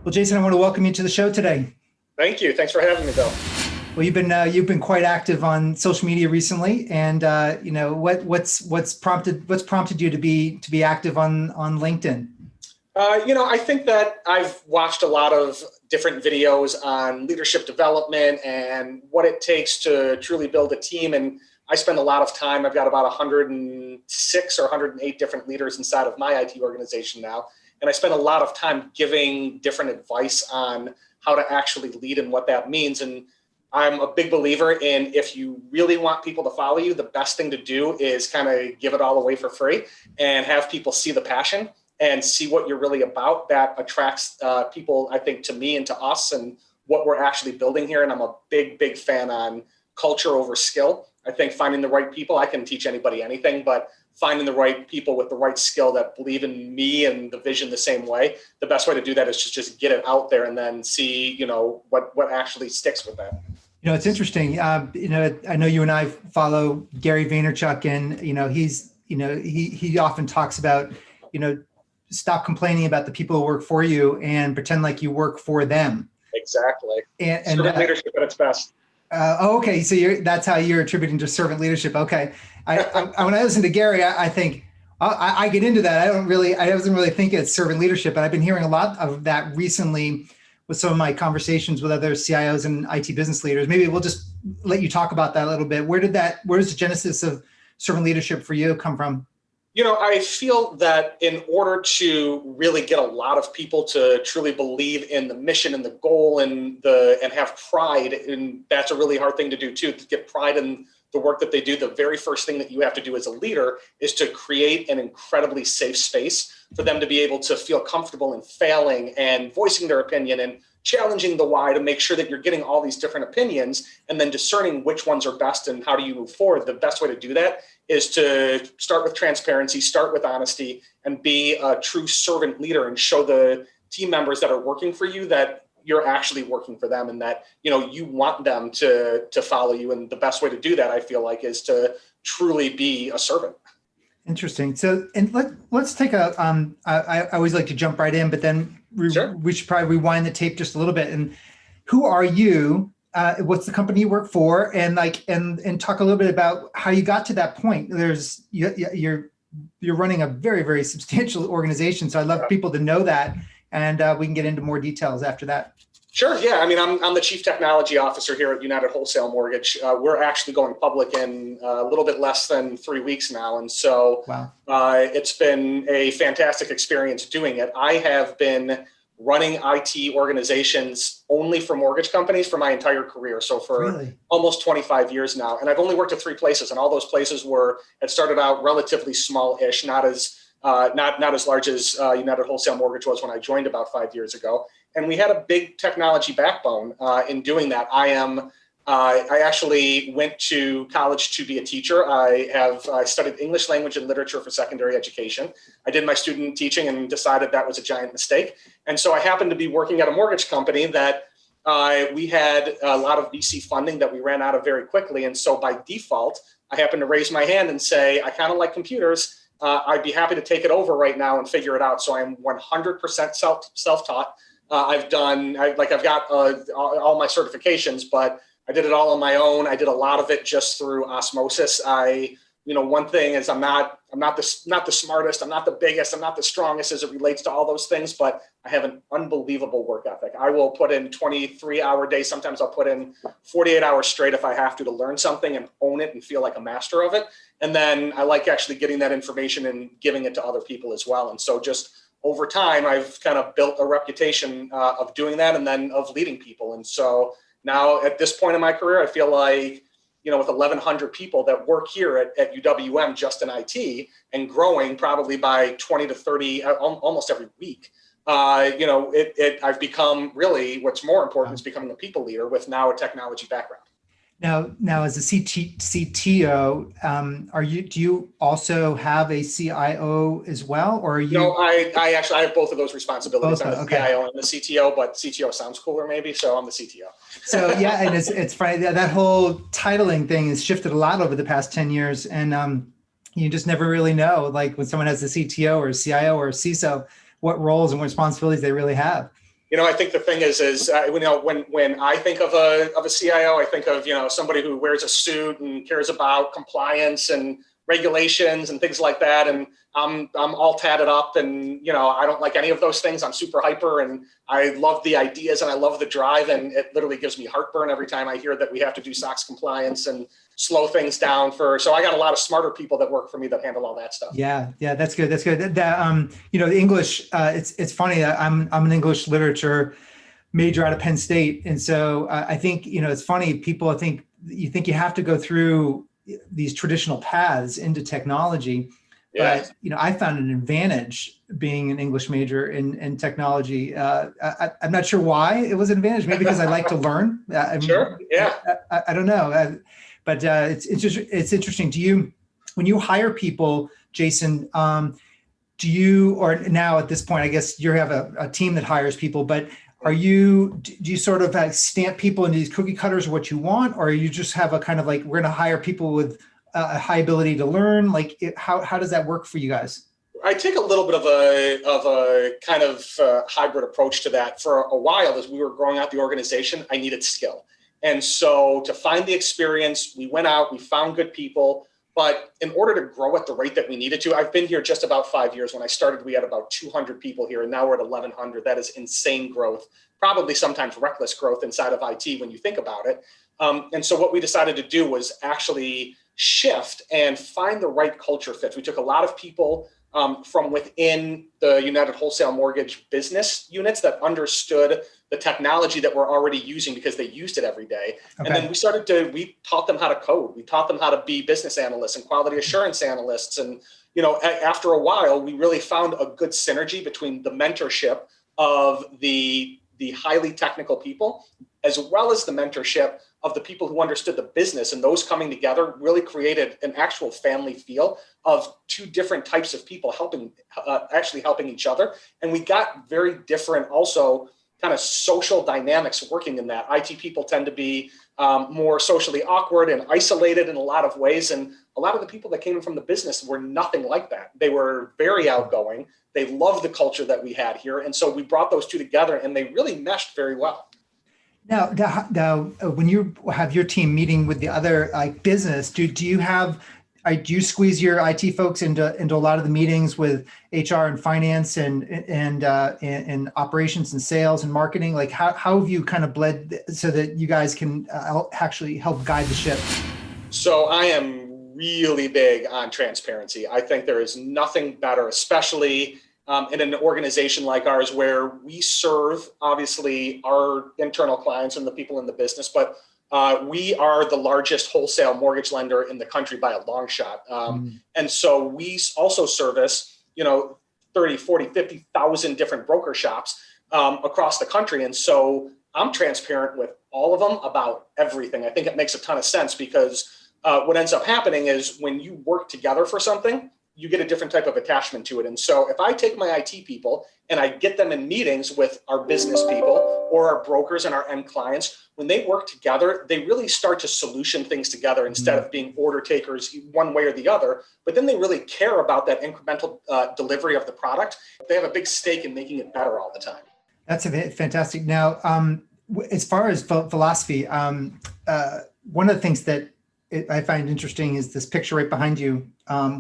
Well, Jason, I want to welcome you to the show today. Thank you. Thanks for having me, Bill. Well, you've been quite active on social media recently, and what's prompted you to be active on LinkedIn? I think that I've watched a lot of different videos on leadership development and what it takes to truly build a team. And I spend a lot of time. I've got about 106 or 108 different leaders inside of my IT organization now. And I spend a lot of time giving different advice on how to actually lead and what that means. And I'm a big believer in, if you really want people to follow you, the best thing to do is kind of give it all away for free and have people see the passion and see what you're really about. That attracts people, I think, to me and to us and what we're actually building here. And I'm a big fan on culture over skill. I think finding the right people, I can teach anybody anything, but finding the right people with the right skill that believe in me and the vision the same way, the best way to do that is just get it out there and then see, what actually sticks with that. It's interesting. I know you and I follow Gary Vaynerchuk, and he often talks about, stop complaining about the people who work for you and pretend like you work for them. Exactly. And servant leadership at its best. Okay, so that's how you're attributing to servant leadership. Okay, when I listen to Gary, I think I get into that. I wasn't really thinking it's servant leadership, but I've been hearing a lot of that recently with some of my conversations with other CIOs and IT business leaders. Maybe we'll just let you talk about that a little bit. Where does the genesis of servant leadership for you come from? I feel that in order to really get a lot of people to truly believe in the mission and the goal and have pride, and that's a really hard thing to do too, to get pride in the work that they do. The very first thing that you have to do as a leader is to create an incredibly safe space for them to be able to feel comfortable in failing and voicing their opinion and challenging the why, to make sure that you're getting all these different opinions and then discerning which ones are best and how do you move forward. The best way to do that is to start with transparency, start with honesty, and be a true servant leader and show the team members that are working for you that you're actually working for them and that, you want them to follow you. And the best way to do that, I feel like, is to truly be a servant. Interesting. So, and let's take I always like to jump right in, but then Sure. We should probably rewind the tape just a little bit. And who are you? What's the company you work for? And talk a little bit about how you got to that point. You're running a very substantial organization. So I'd love people to know that, and we can get into more details after that. Sure. Yeah. I mean, I'm the Chief Technology Officer here at United Wholesale Mortgage. We're actually going public in a little bit less than 3 weeks now. And so Wow. It's been a fantastic experience doing it. I have been running IT organizations only for mortgage companies for my entire career. So for almost 25 years now. And I've only worked at 3 places, and all those places had started out relatively small-ish, not as large as United Wholesale Mortgage was when I joined about 5 years ago. And we had a big technology backbone in doing that. I actually went to college to be a teacher. I studied English language and literature for secondary education. I did my student teaching and decided that was a giant mistake. And so I happened to be working at a mortgage company that we had a lot of VC funding that we ran out of very quickly. And so by default, I happened to raise my hand and say, I kind of like computers. I'd be happy to take it over right now and figure it out. So I'm 100% self-taught. I've got all my certifications, but I did it all on my own. I did a lot of it just through osmosis. One thing is I'm not the smartest, I'm not the biggest, I'm not the strongest as it relates to all those things, but I have an unbelievable work ethic. I will put in 23-hour days. Sometimes I'll put in 48 hours straight if I have to learn something and own it and feel like a master of it. And then I like actually getting that information and giving it to other people as well. And so just over time, I've kind of built a reputation of doing that and then of leading people. And so now at this point in my career, I feel like, with 1,100 people that work here at UWM just in IT and growing probably by 20 to 30 almost every week, I've become really, what's more important is becoming a people leader with now a technology background. Now, as a CTO, do you also have a CIO as well, or are you? No, I have both of those responsibilities. I'm the CIO and the CTO, but CTO sounds cooler maybe, so I'm the CTO. So yeah, and it's funny that whole titling thing has shifted a lot over the past 10 years, and you just never really know, like when someone has a CTO or a CIO or a CISO, what roles and what responsibilities they really have. I think the thing is when I think of a CIO, I think of, somebody who wears a suit and cares about compliance and regulations and things like that. And I'm all tatted up and, I don't like any of those things. I'm super hyper and I love the ideas and I love the drive. And it literally gives me heartburn every time I hear that we have to do SOX compliance and slow things down so I got a lot of smarter people that work for me that handle all that stuff. Yeah. That's good. That's good. The English, it's funny that I'm an English literature major out of Penn State. And so I think, it's funny, people think you have to go through these traditional paths into technology. Yeah. But, I found an advantage being an English major in technology. I'm not sure why it was an advantage, maybe because I like to learn. Sure. Yeah. I don't know. But it's interesting. When you hire people, Jason, do you, or now at this point, I guess you have a team that hires people, but do you sort of stamp people into these cookie cutters of what you want, or you just have a kind of like, we're going to hire people with a high ability to learn? Like how does that work for you guys? I take a little bit of a kind of hybrid approach to that. For a while, as we were growing out the organization, I needed skill. And so to find the experience, we went out, we found good people. But in order to grow at the rate that we needed to, I've been here just about 5 years. When I started, we had about 200 people here, and now we're at 1,100. That is insane growth, probably sometimes reckless growth inside of IT when you think about it. And so what we decided to do was actually shift and find the right culture fit. We took a lot of people from within the United Wholesale Mortgage business units that understood the technology that we're already using because they used it every day. Okay. And then we taught them how to code. We taught them how to be business analysts and quality assurance analysts. And, after a while, we really found a good synergy between the mentorship of the highly technical people, as well as the mentorship of the people who understood the business. And those coming together really created an actual family feel of two different types of people actually helping each other. And we got very different also kind of social dynamics working in that. IT people tend to be more socially awkward and isolated in a lot of ways. And a lot of the people that came in from the business were nothing like that. They were very outgoing. They loved the culture that we had here. And so we brought those two together and they really meshed very well. Now, when you have your team meeting with the other business, do you squeeze your IT folks into a lot of the meetings with HR and finance and operations and sales and marketing? Like how have you kind of bled so that you guys can actually help guide the ship? So I am really big on transparency. I think there is nothing better, especially in an organization like ours where we serve obviously our internal clients and the people in the business, but we are the largest wholesale mortgage lender in the country by a long shot. And so we also service, 30, 40, 50,000 different broker shops across the country. And so I'm transparent with all of them about everything. I think it makes a ton of sense because what ends up happening is when you work together for something, you get a different type of attachment to it. And so if I take my IT people and I get them in meetings with our business people or our brokers and our end clients, when they work together, they really start to solution things together instead of being order takers one way or the other. But then they really care about that incremental delivery of the product. They have a big stake in making it better all the time. That's fantastic. Now, as far as philosophy, one of the things that I find interesting is this picture right behind you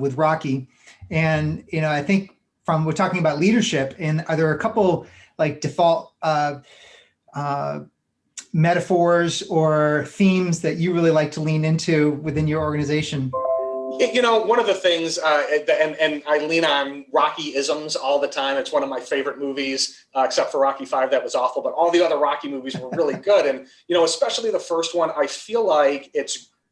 with Rocky. And, I think we're talking about leadership, and are there a couple like default metaphors or themes that you really like to lean into within your organization? One of the things, and I lean on Rocky isms all the time. It's one of my favorite movies, except for Rocky 5, that was awful. But all the other Rocky movies were really good. And, especially the first one, I feel like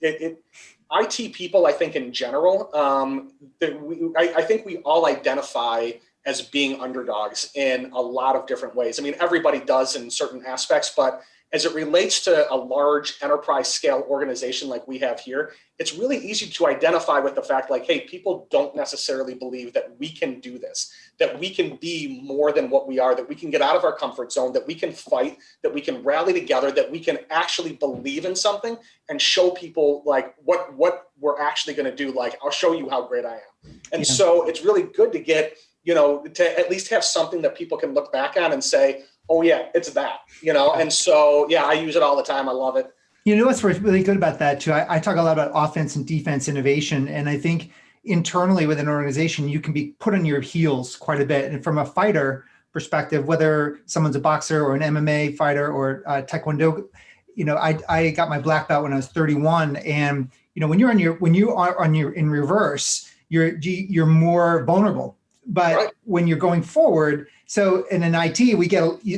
IT people, I think in general, I think we all identify as being underdogs in a lot of different ways. I mean, everybody does in certain aspects, but as it relates to a large enterprise scale organization like we have here, it's really easy to identify with the fact like, hey, people don't necessarily believe that we can do this, that we can be more than what we are, that we can get out of our comfort zone, that we can fight, that we can rally together, that we can actually believe in something and show people like what we're actually going to do. Like, I'll show you how great I am. And so it's really good to get, to at least have something that people can look back on and say, Oh yeah, it's that, and so, yeah, I use it all the time. I love it. You know what's really good about that too? I talk a lot about offense and defense innovation. And I think internally within an organization, you can be put on your heels quite a bit. And from a fighter perspective, whether someone's a boxer or an MMA fighter or Taekwondo, I got my black belt when I was 31. And, when you are in reverse, you're more vulnerable. But Right. when you're going forward, so in an IT,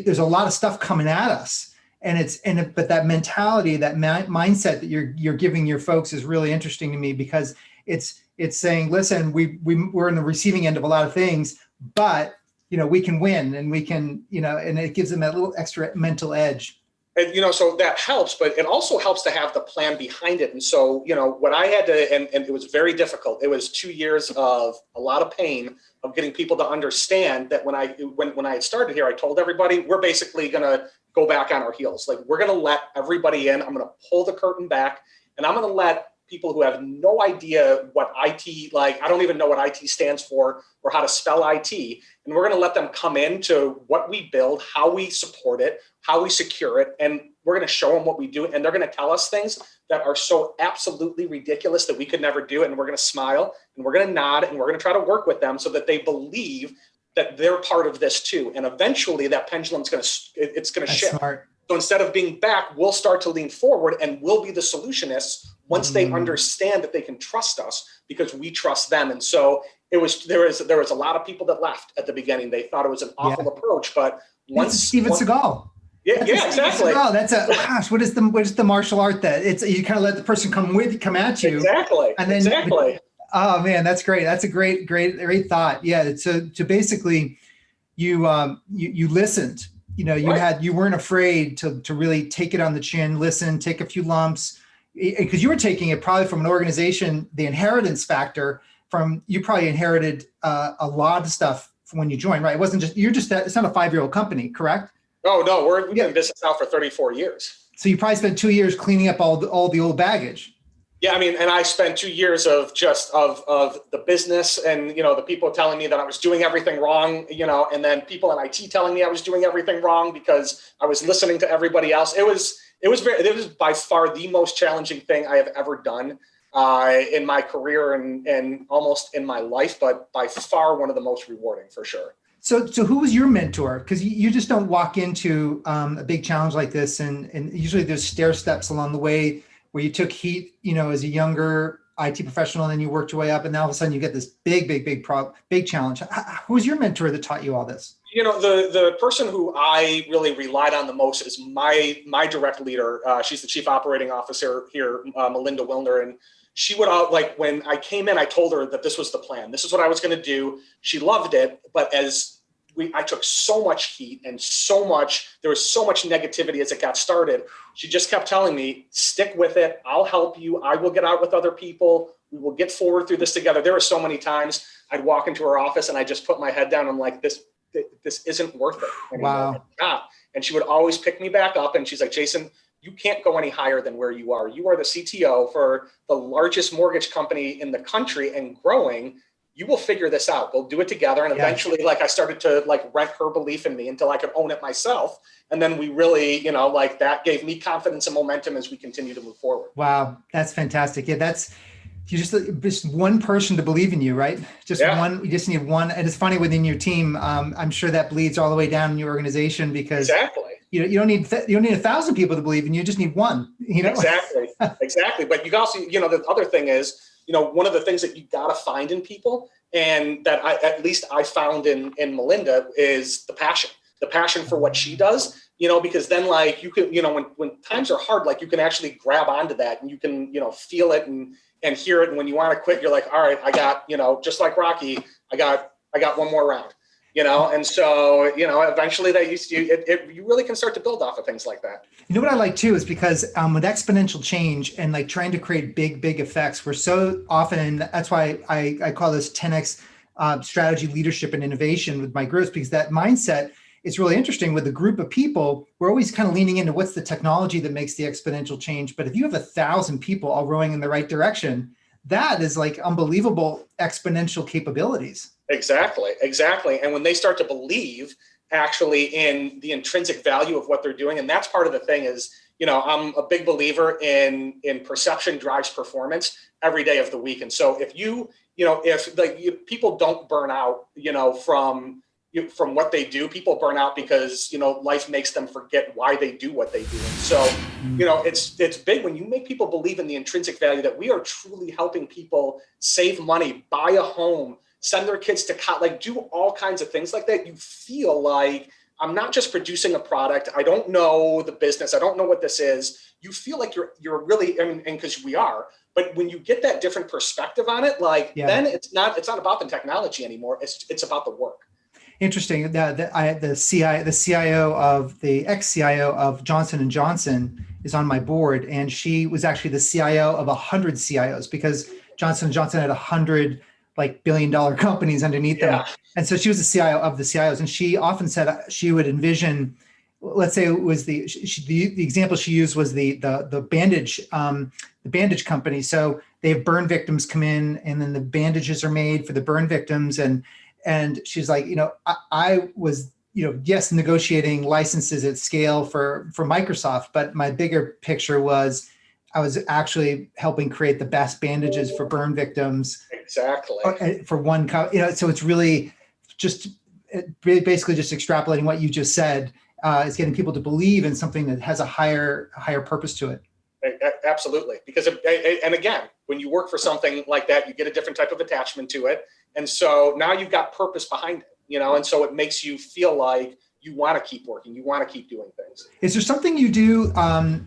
there's a lot of stuff coming at us. But that mentality, that mindset that you're giving your folks is really interesting to me, because it's saying, listen, we're in the receiving end of a lot of things, but we can win, and we can, and it gives them that little extra mental edge. And, so that helps, but it also helps to have the plan behind it. And so, what I had to, and it was very difficult. It was 2 years of a lot of pain of getting people to understand that when I had started here, I told everybody, we're basically going to go back on our heels. Like, we're going to let everybody in. I'm going to pull the curtain back, and I'm going to let people who have no idea what IT, like, I don't even know what IT stands for or how to spell IT. And we're going to let them come into what we build, how we support it, how we secure it. And we're going to show them what we do. And they're going to tell us things that are so absolutely ridiculous that we could never do it. And we're going to smile, and we're going to nod, and we're going to try to work with them so that they believe that they're part of this too. And eventually that pendulum's going to shift. Smart. So instead of being back, we'll start to lean forward, and we'll be the solutionists once they understand that they can trust us, because we trust them. And so there was a lot of people that left at the beginning. They thought it was an awful approach, but once Steven Seagal. Yeah, exactly. Seagal. That's gosh, what is the martial art that you kind of let the person come at you. Exactly. And then, exactly. Oh man, that's great. That's a great thought. Yeah. So basically you listened, Right. you weren't afraid to really take it on the chin, listen, take a few lumps, because you were taking it probably from an organization, the inheritance factor from, you probably inherited a lot of stuff from when you joined, right? It wasn't just, it's not a 5-year-old company, correct? Oh no, we've been in business now for 34 years. So you probably spent 2 years cleaning up all the old baggage. Yeah, I mean, and I spent 2 years of just of the business, and the people telling me that I was doing everything wrong, and then people in IT telling me I was doing everything wrong because I was listening to everybody else. It was by far the most challenging thing I have ever done in my career and almost in my life, but by far one of the most rewarding, for sure. So who was your mentor? Because you just don't walk into a big challenge like this, and usually there's stair steps along the way where you took heat, as a younger IT professional, and then you worked your way up, and now all of a sudden you get this big challenge. Who was your mentor that taught you all this? The person who I really relied on the most is my direct leader. She's the chief operating officer here, Melinda Wilner, and she would when I came in, I told her that this was the plan. This is what I was going to do. She loved it, but I took so much heat and there was so much negativity as it got started. She just kept telling me, stick with it. I'll help you. I will get out with other people. We will get forward through this together. There were so many times I'd walk into her office and I just put my head down. I'm like, this isn't worth it anymore. Wow. And she would always pick me back up. And she's like, Jason, you can't go any higher than where you are. You are the CTO for the largest mortgage company in the country and growing. You will figure this out. We'll do it together. And eventually, I started to rent her belief in me until I could own it myself. And then we really, that gave me confidence and momentum as we continue to move forward. Wow. That's fantastic. Yeah. You just one person to believe in you, right? One, you just need one. And it's funny within your team. I'm sure that bleeds all the way down in your organization, because exactly. You don't need 1,000 people to believe in you. You just need one, Exactly. But you also, the other thing is, one of the things that you got to find in people, and that at least I found in Melinda, is the passion for what she does, because then you can, when times are hard, you can actually grab onto that and you can, feel it and hear it. And when you want to quit, you're like, all right, I got, just like Rocky, I got one more round, and so, eventually you really can start to build off of things like that. What I like too is because with exponential change and trying to create big effects, we're so often, and that's why I call this 10X strategy, leadership, and innovation with my groups, because that mindset is really interesting. With a group of people, we're always kind of leaning into what's the technology that makes the exponential change. But if you have 1,000 people all rowing in the right direction, that is unbelievable exponential capabilities. Exactly. And when they start to believe actually in the intrinsic value of what they're doing. And that's part of the thing is, I'm a big believer in perception drives performance every day of the week. And so if people don't burn out, from what they do, people burn out because, life makes them forget why they do what they do. And so, it's big when you make people believe in the intrinsic value that we are truly helping people save money, buy a home, send their kids to college, do all kinds of things like that. You feel like I'm not just producing a product. I don't know the business. I don't know what this is. You feel like you're really, and because we are, but when you get that different perspective on it, then it's not about the technology anymore. It's about the work. Interesting. The ex-CIO of Johnson & Johnson is on my board, and she was actually the CIO of 100 CIOs because Johnson & Johnson had 100 billion-dollar companies underneath them. And so she was the CIO of the CIOs. And she often said she would envision, let's say it was the example she used was the bandage company. So they have burn victims come in, and then the bandages are made for the burn victims. And she's like, I was, yes, negotiating licenses at scale for Microsoft, but my bigger picture was I was actually helping create the best bandages for burn victims. Exactly. For one, so it's really basically just extrapolating what you just said, is getting people to believe in something that has a higher purpose to it. Absolutely. Because, and again, when you work for something like that, you get a different type of attachment to it. And so now you've got purpose behind it, and so it makes you feel like you want to keep working, you want to keep doing things. Is there something you do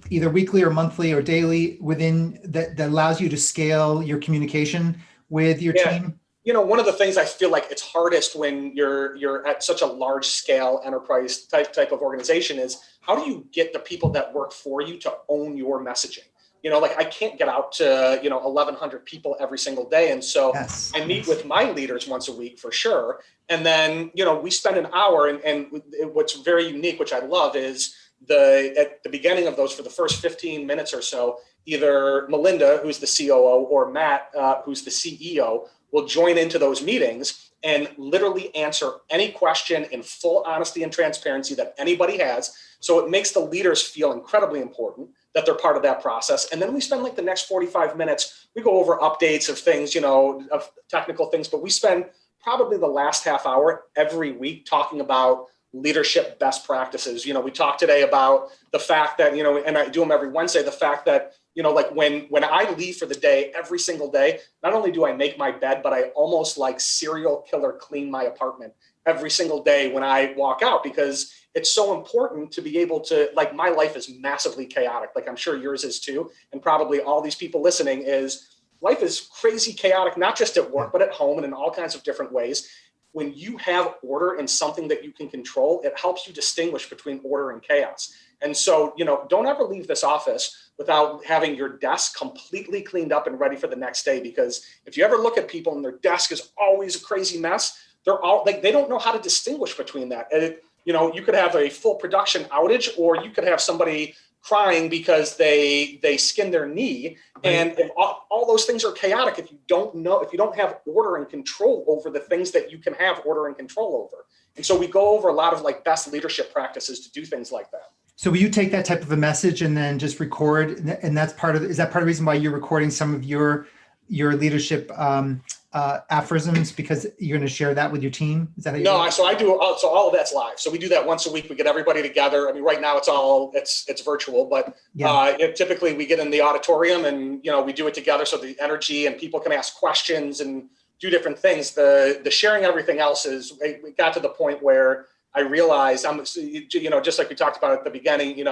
either weekly or monthly or daily within that allows you to scale your communication with your team? One of the things I feel like it's hardest when you're at such a large scale enterprise type of organization is how do you get the people that work for you to own your messaging? I can't get out to, 1,100 people every single day. And so I meet with my leaders once a week for sure. And then, we spend an hour and what's very unique, which I love is at the beginning of those for the first 15 minutes or so, either Melinda, who's the COO, or Matt, who's the CEO, will join into those meetings and literally answer any question in full honesty and transparency that anybody has. So it makes the leaders feel incredibly important that they're part of that process. And then we spend the next 45 minutes, we go over updates of things, of technical things, but we spend probably the last half hour every week talking about leadership best practices. We talked today about the fact that, and I do them every Wednesday, the fact that, when I leave for the day, every single day, not only do I make my bed, but I almost serial killer clean my apartment every single day when I walk out, because it's so important to be able to, my life is massively chaotic. I'm sure yours is too. And probably all these people listening life is crazy chaotic, not just at work, but at home and in all kinds of different ways. When you have order in something that you can control, it helps you distinguish between order and chaos. And so, don't ever leave this office without having your desk completely cleaned up and ready for the next day. Because if you ever look at people and their desk is always a crazy mess, they're all they don't know how to distinguish between that. And you could have a full production outage, or you could have somebody crying because they skinned their knee. And if all those things are chaotic, if you don't have order and control over the things that you can have order and control over. And so we go over a lot of best leadership practices to do things like that. So will you take that type of a message and then just record? And is that part of the reason why you're recording some of your leadership aphorisms, because you're going to share that with your team? Is that how you do it? So I do. So all of that's live. So we do that once a week. We get everybody together. I mean, right now it's virtual, but typically we get in the auditorium and we do it together. So the energy and people can ask questions and do different things. The sharing everything else we got to the point where I realized just like we talked about at the beginning, in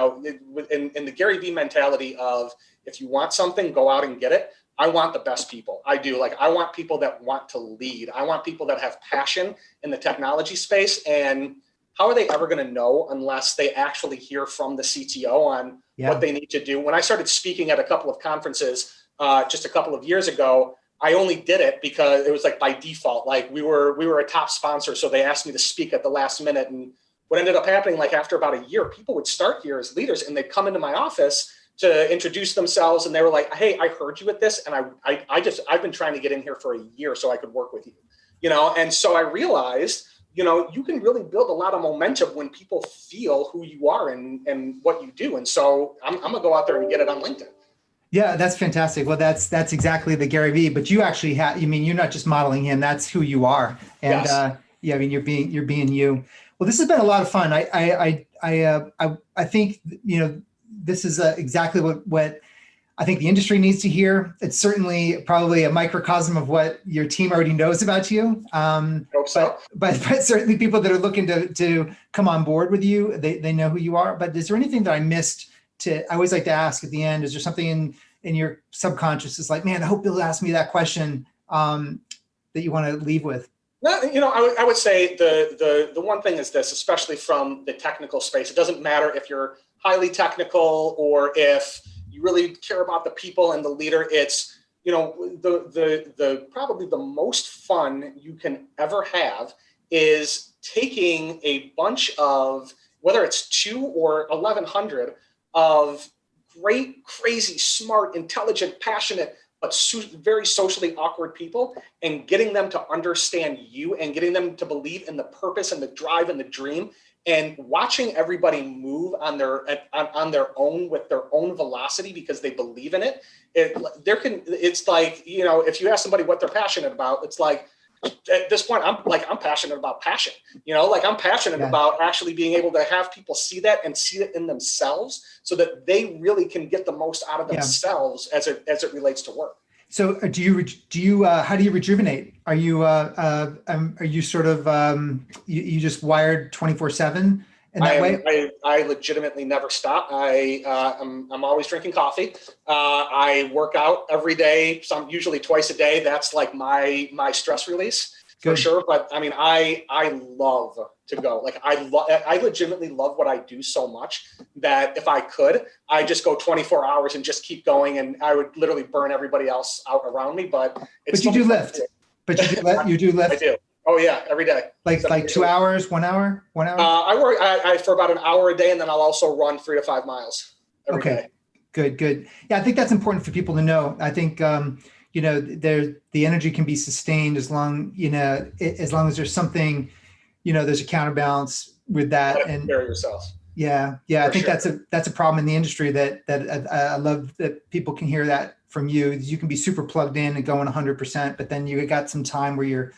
the Gary Vee mentality of if you want something, go out and get it. I want the best people. I do. I want people that want to lead. I want people that have passion in the technology space. And how are they ever going to know unless they actually hear from the CTO on what they need to do? When I started speaking at a couple of conferences just a couple of years ago, I only did it because it was by default. We were a top sponsor, so they asked me to speak at the last minute. And what ended up happening, after about a year, people would start here as leaders, and they'd come into my office to introduce themselves, and they were like, "Hey, I heard you at this, and I've been trying to get in here for a year so I could work with you." And so I realized you can really build a lot of momentum when people feel who you are and what you do. And so I'm going to go out there and get it on LinkedIn. Yeah, that's fantastic. Well, that's exactly the Gary Vee, but you actually have, you're not just modeling him, that's who you are. And Yes. yeah, I mean, you're being you. Well, this has been a lot of fun. I think, this is exactly what I think the industry needs to hear. It's certainly probably a microcosm of what your team already knows about you. Hope so. But certainly people that are looking to come on board with you, they know who you are. But is there anything that I missed I always like to ask at the end, is there something in your subconscious is like, man, I hope Bill asked me that question that you want to leave with? No, I would say the one thing is this, especially from the technical space, it doesn't matter if you're highly technical or if you really care about the people and the leader. It's, the probably the most fun you can ever have is taking a bunch of, whether it's 2 or 1,100 of great, crazy, smart, intelligent, passionate, but very socially awkward people, and getting them to understand you and getting them to believe in the purpose and the drive and the dream, and watching everybody move on their own with their own velocity because they believe in it. It's like, if you ask somebody what they're passionate about, it's like, at this point, I'm passionate about passion. I'm passionate about actually being able to have people see that and see it in themselves, so that they really can get the most out of themselves as it relates to work. So do you how do you rejuvenate? Are you sort of you just wired 24/7 in that way? I legitimately never stop. I'm always drinking coffee. I work out every day, usually twice a day. That's like my stress release for sure. But I mean, I love to go. Like I legitimately love what I do so much that if I could, I just go 24 hours and just keep going, and I would literally burn everybody else out around me. But you do lift. But you do lift. I do. Oh yeah, every day. Like 2 hours, 1 hour, 1 hour? I work for about an hour a day, and then I'll also run 3 to 5 miles every day. Good. Yeah, I think that's important for people to know. I think the energy can be sustained as long as there's something, there's a counterbalance with that. And carry yourself. Yeah. I think that's a problem in the industry that I love that people can hear that from you. You can be super plugged in and going 100%, but then you got some time where you're,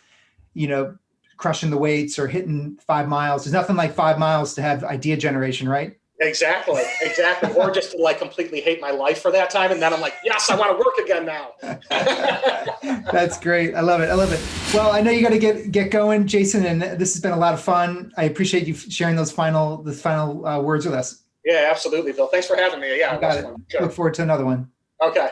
crushing the weights or hitting 5 miles. There's nothing like 5 miles to have idea generation, right? Exactly. Or just to like completely hate my life for that time. And then I'm like, yes, I want to work again now. That's great. I love it. Well, I know you got to get going, Jason, and this has been a lot of fun. I appreciate you sharing the final words with us. Yeah, absolutely, Bill. Thanks for having me. Yeah. Got it. Sure. Look forward to another one. Okay.